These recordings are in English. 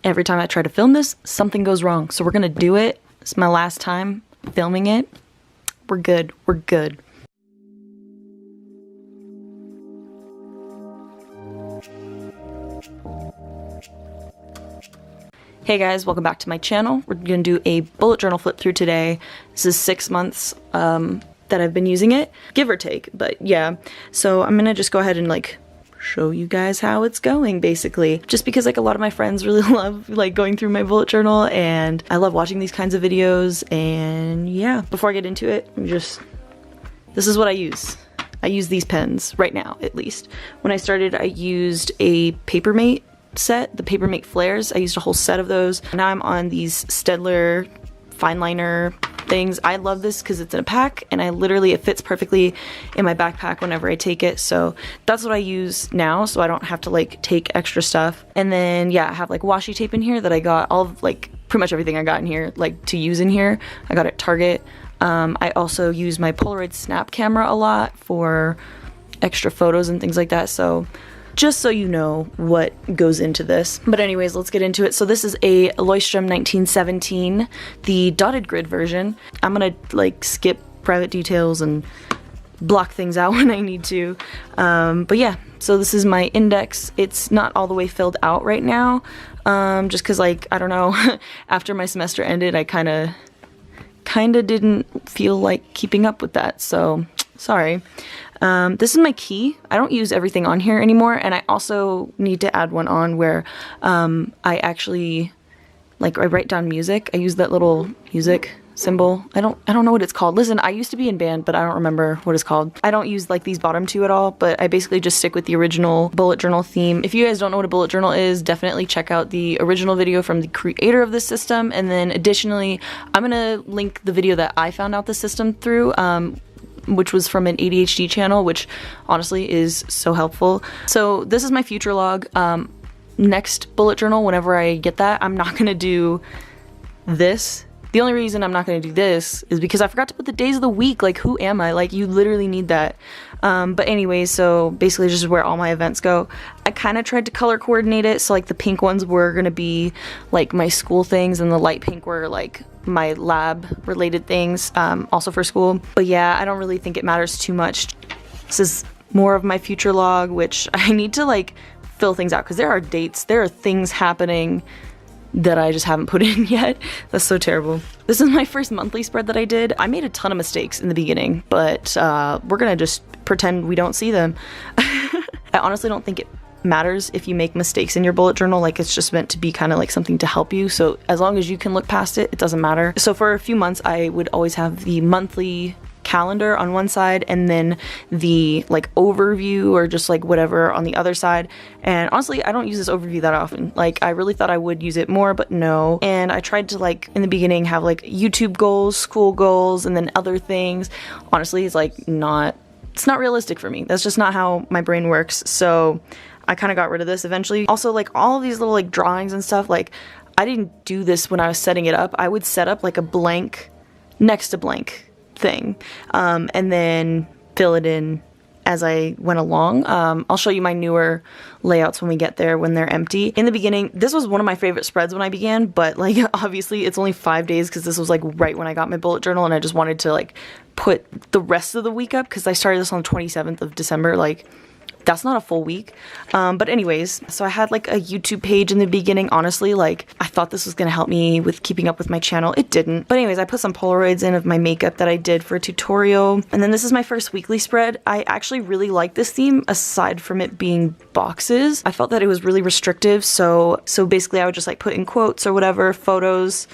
every time I try to film this, something goes wrong. So we're gonna do it. It's my last time filming it. We're good. We're good. Hey guys, welcome back to my channel. We're gonna do a bullet journal flip through today. This is 6 months that I've been using it, give or take, but yeah. So I'm gonna just go ahead and like show you guys how it's going, basically. Just because like a lot of my friends really love like going through my bullet journal, and I love watching these kinds of videos, and yeah. Before I get into it, this is what I use. I use these pens right now, at least. When I started, I used a Papermate set, the Papermate Flares. I used a whole set of those. Now I'm on these Staedtler fine liner things. I love this because it's in a pack, and it fits perfectly in my backpack whenever I take it. So that's what I use now, so I don't have to like take extra stuff. And then yeah, I have like washi tape in here that I got, all of like pretty much everything I got in here like to use in here, I got at Target. I also use my Polaroid snap camera a lot for extra photos and things like that. So just so you know what goes into this. But anyways, let's get into it. So this is a Leuchtturm 1917, the dotted grid version. I'm gonna like skip private details and block things out when I need to. But yeah, so this is my index. It's not all the way filled out right now, just cause like, I don't know, after my semester ended, I kinda didn't feel like keeping up with that, so sorry. This is my key. I don't use everything on here anymore, and I also need to add one on where I actually I write down music. I use that little music symbol. I don't know what it's called. Listen, I used to be in band, but I don't remember what it's called. I don't use like these bottom two at all, but I basically just stick with the original bullet journal theme. If you guys don't know what a bullet journal is, definitely check out the original video from the creator of this system. And then additionally, I'm gonna link the video that I found out the system through, which was from an ADHD channel, which honestly is so helpful. So this is my future log. Next bullet journal, whenever I get that, I'm not gonna do this. The only reason I'm not gonna do this is because I forgot to put the days of the week. Like, who am I? Like, you literally need that. But anyways, so basically just where all my events go. I kind of tried to color coordinate it, so like the pink ones were gonna be like my school things, and the light pink were like my lab related things, also for school. But yeah, I don't really think it matters too much. This is more of my future log, which I need to like fill things out because there are dates, there are things happening that I just haven't put in yet. That's so terrible. This is my first monthly spread that I did. I made a ton of mistakes in the beginning, but we're gonna just pretend we don't see them. I honestly don't think it matters if you make mistakes in your bullet journal. Like, it's just meant to be kind of like something to help you. So as long as you can look past it, it doesn't matter. So for a few months, I would always have the monthly calendar on one side and then the like overview or just like whatever on the other side. And honestly, I don't use this overview that often. Like, I really thought I would use it more, but no. And I tried to like in the beginning have like YouTube goals, school goals, and then other things. Honestly, it's like it's not realistic for me. That's just not how my brain works. So I kind of got rid of this eventually. Also, like all of these little like drawings and stuff, like I didn't do this when I was setting it up. I would set up like a blank next to blank thing, and then fill it in as I went along. I'll show you my newer layouts when we get there, when they're empty. In the beginning, this was one of my favorite spreads when I began, but like obviously it's only 5 days because this was like right when I got my bullet journal, and I just wanted to like put the rest of the week up because I started this on the 27th of December. Like, that's not a full week. But anyways, so I had like a YouTube page in the beginning. Honestly, like I thought this was gonna help me with keeping up with my channel. It didn't. But anyways, I put some Polaroids in of my makeup that I did for a tutorial. And then this is my first weekly spread. I actually really like this theme aside from it being boxes. I felt that it was really restrictive. So basically I would just like put in quotes or whatever, photos,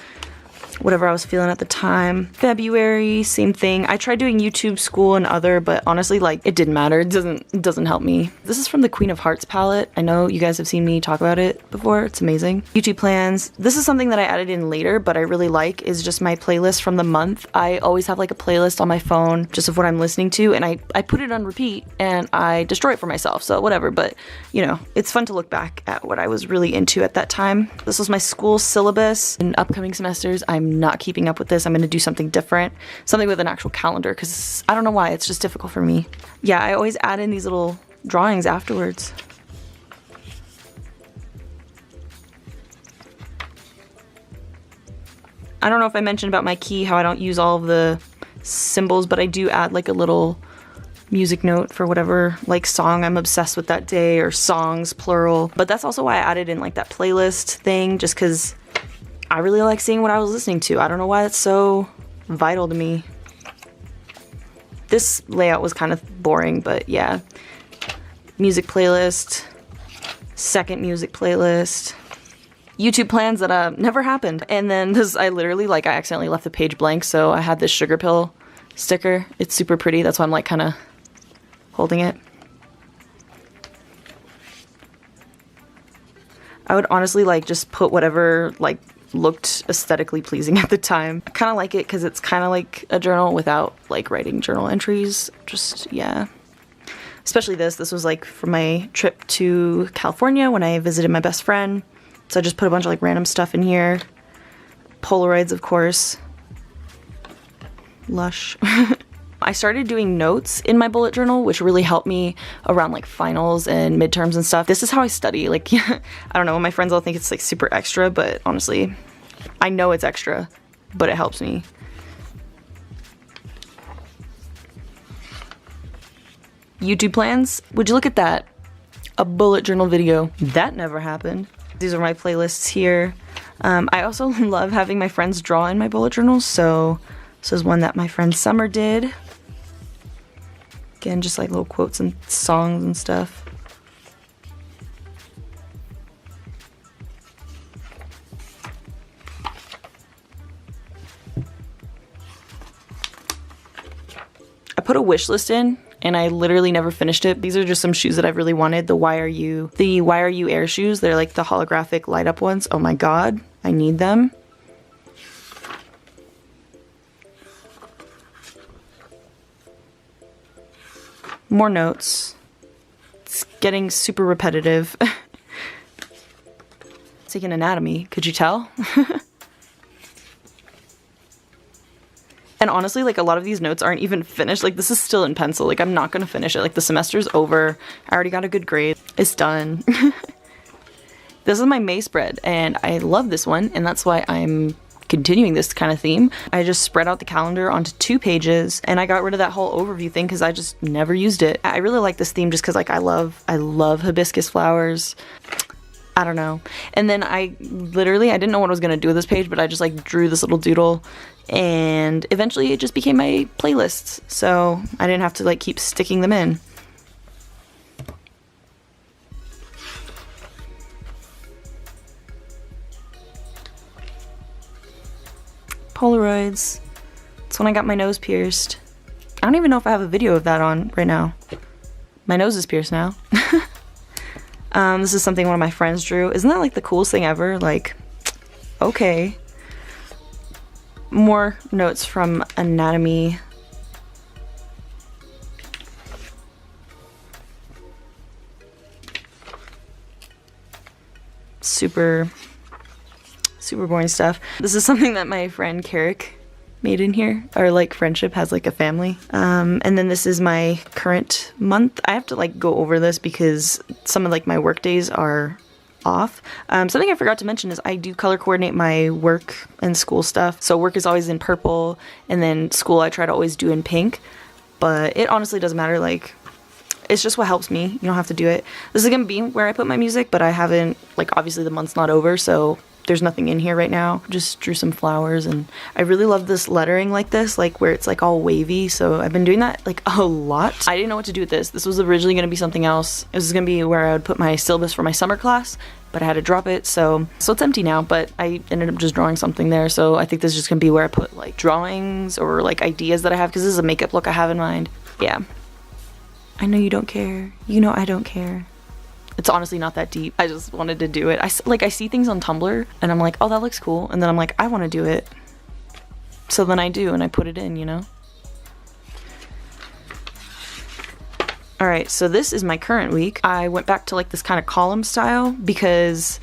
whatever I was feeling at the time. February, same thing. I tried doing YouTube, school, and other, but honestly, like, it didn't matter. It doesn't help me. This is from the Queen of Hearts palette. I know you guys have seen me talk about it before. It's amazing. YouTube plans. This is something that I added in later, but I really like, is just my playlist from the month. I always have like a playlist on my phone just of what I'm listening to, and I put it on repeat and I destroy it for myself, so whatever. But you know, it's fun to look back at what I was really into at that time. This was my school syllabus. In upcoming semesters, I'm not keeping up with this. I'm gonna do something different, something with an actual calendar, because I don't know why, it's just difficult for me. Yeah, I always add in these little drawings afterwards. I don't know if I mentioned about my key, how I don't use all of the symbols, but I do add like a little music note for whatever like song I'm obsessed with that day, or songs plural. But that's also why I added in like that playlist thing, just because I really like seeing what I was listening to. I don't know why it's so vital to me. This layout was kind of boring, but yeah. Music playlist, second music playlist, YouTube plans that never happened. And then this, I literally, like, I accidentally left the page blank, so I had this sugar pill sticker. It's super pretty, that's why I'm like kind of holding it. I would honestly like just put whatever like looked aesthetically pleasing at the time. I kind of like it because it's kind of like a journal without like writing journal entries. Just, yeah. Especially this was like for my trip to California when I visited my best friend. So I just put a bunch of like random stuff in here. Polaroids, of course. Lush. I started doing notes in my bullet journal, which really helped me around like finals and midterms and stuff. This is how I study. Like, I don't know, my friends all think it's like super extra, but honestly, I know it's extra, but it helps me. YouTube plans? Would you look at that? A bullet journal video. That never happened. These are my playlists here. I also love having my friends draw in my bullet journals, so this is one that my friend Summer did. Again, just like little quotes and songs and stuff. I put a wish list in, and I literally never finished it. These are just some shoes that I've really wanted. The GYARU Air shoes. They're like the holographic light up ones. Oh my god, I need them. More notes. It's getting super repetitive. Taking anatomy, could you tell? And honestly, like a lot of these notes aren't even finished. Like this is still in pencil. Like I'm not gonna finish it. Like the semester's over. I already got a good grade. It's done. This is my May spread and I love this one, and that's why I'm continuing this kind of theme. I just spread out the calendar onto 2 pages and I got rid of that whole overview thing because I just never used it. I really like this theme just because like I love hibiscus flowers. I don't know. And then I didn't know what I was gonna do with this page, but I just like drew this little doodle and eventually it just became my playlists. So I didn't have to like keep sticking them in. Polaroids. It's when I got my nose pierced. I don't even know if I have a video of that on right now. My nose is pierced now. This is something one of my friends drew. Isn't that like the coolest thing ever? Like, okay. More notes from anatomy. Super boring stuff. This is something that my friend Carrick made in here. Our like friendship has like a family. And then this is my current month. I have to like go over this because some of like my work days are off. Something I forgot to mention is I do color coordinate my work and school stuff. So work is always in purple and then school I try to always do in pink. But it honestly doesn't matter. Like, it's just what helps me. You don't have to do it. This is gonna be where I put my music, but I haven't, like, obviously the month's not over, so there's nothing in here right now. Just drew some flowers, and I really love this lettering like this, like where it's like all wavy, so I've been doing that like a lot. I didn't know what to do with this. This was originally gonna be something else. This was gonna be where I would put my syllabus for my summer class, but I had to drop it, so it's empty now, but I ended up just drawing something there, so I think this is just gonna be where I put like drawings or like ideas that I have, because this is a makeup look I have in mind. Yeah. I know you don't care. You know I don't care. It's honestly not that deep. I just wanted to do it. I see things on Tumblr and I'm like, oh, that looks cool. And then I'm like, I want to do it. So then I do and I put it in, you know? All right, so this is my current week. I went back to like this kind of column style because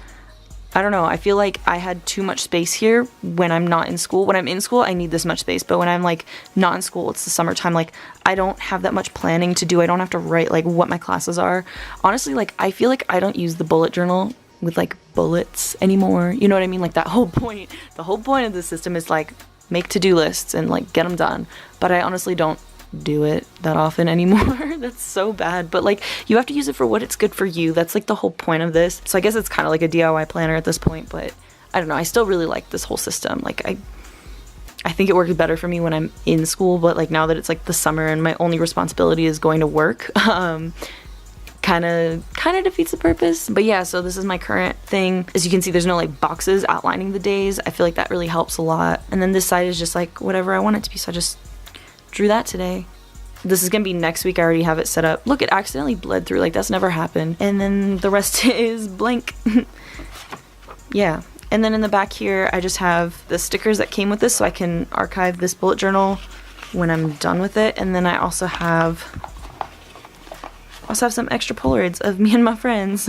I don't know, I feel like I had too much space here when I'm not in school. When I'm in school, I need this much space, but when I'm like not in school, it's the summertime, like I don't have that much planning to do. I don't have to write like what my classes are. Honestly, like I feel like I don't use the bullet journal with like bullets anymore. You know what I mean? Like that whole point, the whole point of the system is like make to-do lists and like get them done. But I honestly don't do it that often anymore. That's so bad. But like you have to use it for what it's good for you. That's like the whole point of this. So I guess it's kind of like a DIY planner at this point, but I don't know. I still really like this whole system. Like I think it works better for me when I'm in school, but like now that it's like the summer and my only responsibility is going to work, kind of defeats the purpose. But yeah, so this is my current thing. As you can see, there's no like boxes outlining the days. I feel like that really helps a lot. And then this side is just like whatever I want it to be. So I just drew that today. This is gonna be next week. I already have it set up. Look, it accidentally bled through. Like that's never happened. And then the rest is blank. Yeah. And then in the back here, I just have the stickers that came with this so I can archive this bullet journal when I'm done with it. And then I also have some extra Polaroids of me and my friends.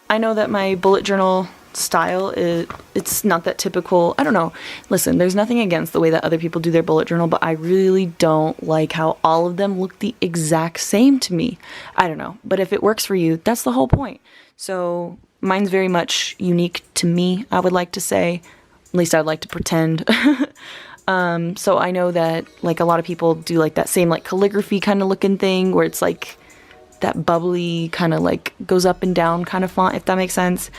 I know that my bullet journal style it's not that typical. I don't know. Listen, there's nothing against the way that other people do their bullet journal, but I really don't like how all of them look the exact same to me. I don't know. But if it works for you, that's the whole point. So mine's very much unique to me, I would like to say. At least I'd like to pretend. So I know that like a lot of people do like that same like calligraphy kind of looking thing where it's like that bubbly kind of like goes up and down kind of font, if that makes sense.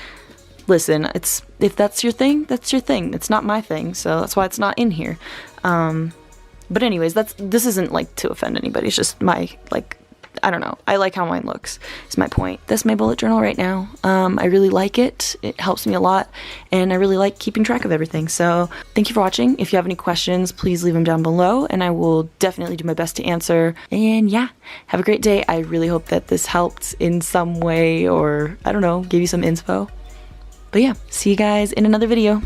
Listen, if that's your thing, that's your thing. It's not my thing, so that's why it's not in here. But anyways, this isn't like to offend anybody. It's just my like, I don't know. I like how mine looks. Is my point. That's my bullet journal right now. I really like it. It helps me a lot, and I really like keeping track of everything. So thank you for watching. If you have any questions, please leave them down below, and I will definitely do my best to answer. And yeah, have a great day. I really hope that this helped in some way, or I don't know, gave you some inspo. But yeah, see you guys in another video.